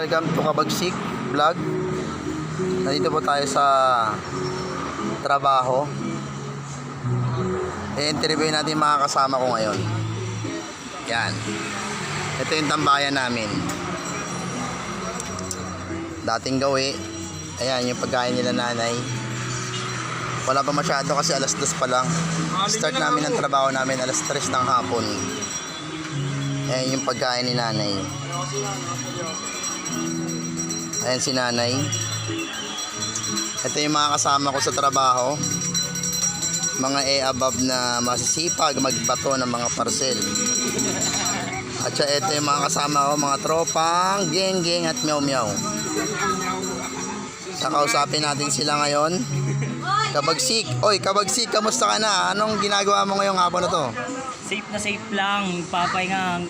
welcome to Kabagsik Vlog. Nandito po tayo sa trabaho. I-interview natin yung mga kasama ko ngayon. Yan. Ito yung tambayan namin. Dating gawi. Ayan yung pagkain nila nanay. Wala pa masyado kasi alas 2 pa lang. Start namin ang trabaho namin alas 3 ng hapon. Ayan yung pagkain ni nanay. Ayan si nanay. Ito yung mga kasama ko sa trabaho. Mga above na masisipag magbato ng mga parcel. At siya ito yung mga kasama ko, mga tropang geng-geng at meow-meow. Kakausapin natin sila ngayon. Kabagsik, oy Kabagsik, kamusta ka na? Anong ginagawa mo ngayong hapon na to? Safe na safe lang, papahinga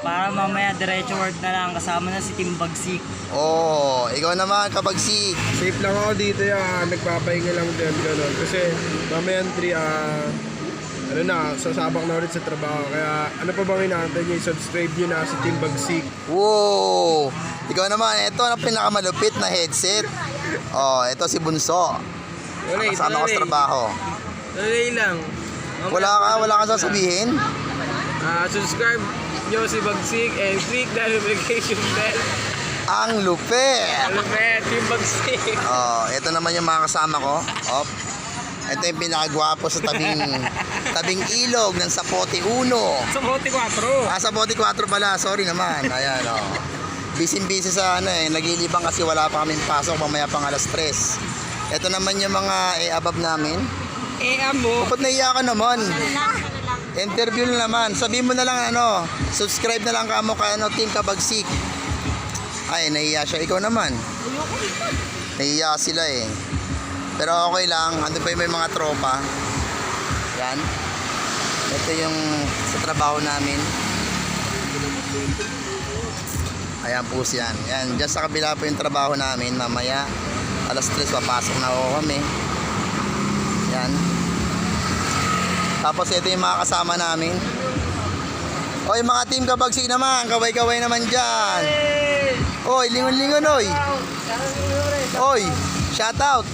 para mamaya diretso work na lang, kasama na si Team Bagsik. Oh, ikaw naman Kabagsik. Safe lang ako dito, nagpapahinga lang din gano'n. Kasi mamaya 3, sasabak na ulit sa trabaho. Kaya ano pa bang inaantay niyo? Subscribe niyo na si Team Bagsik. Wow! Ikaw naman, ito ang pinakamalupit na headset. Oh, ito si Bunso. Kasama ko sa trabaho. Tuloy lang. Wala kang sasabihin? Subscribe niyo si Bagsik and click the notification bell. Ang lupit! Team Bagsik. Oh, ito naman yung mga kasama ko. Op. Ito yung pinakagwapo sa tabing ilog ng Sapote 1. Sa Bote 4. Sapote 4 pala. Sorry naman. Ayan, oh. Busy sa naglilibang kasi wala pa kaming pasok mamaya pang alas 3. Ito naman yung mga above namin. Amo. Ba't naiya ka naman? Interview na naman. Sabihin mo na lang subscribe na lang kamo kay Team Kabagsik. Ay, nahiya siya. Ikaw naman. Nahiya sila eh. Pero okay lang. Ando pa yung may mga tropa. Yan. Ito yung sa trabaho namin. Ayan po siyan. Yan. Diyan sa kabila po yung trabaho namin. Mamaya alas 3 papasok na ako kami. Yan. Tapos ito yung mga kasama namin. Oy, mga Team Kabagsik naman. Kaway-kaway naman dyan. Oy, lingon-lingon oy. Oy, shout out.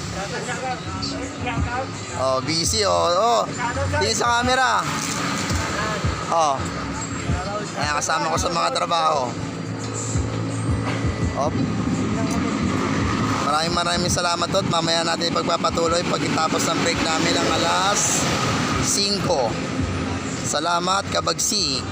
Oh, busy oh. Tingin sa camera. Oh. Ayan, kasama ko sa mga trabaho. Op. Maraming salamat tot. Mamaya natin ipagpapatuloy pagkatapos ng break namin ng alas 5. Salamat Kabagsik.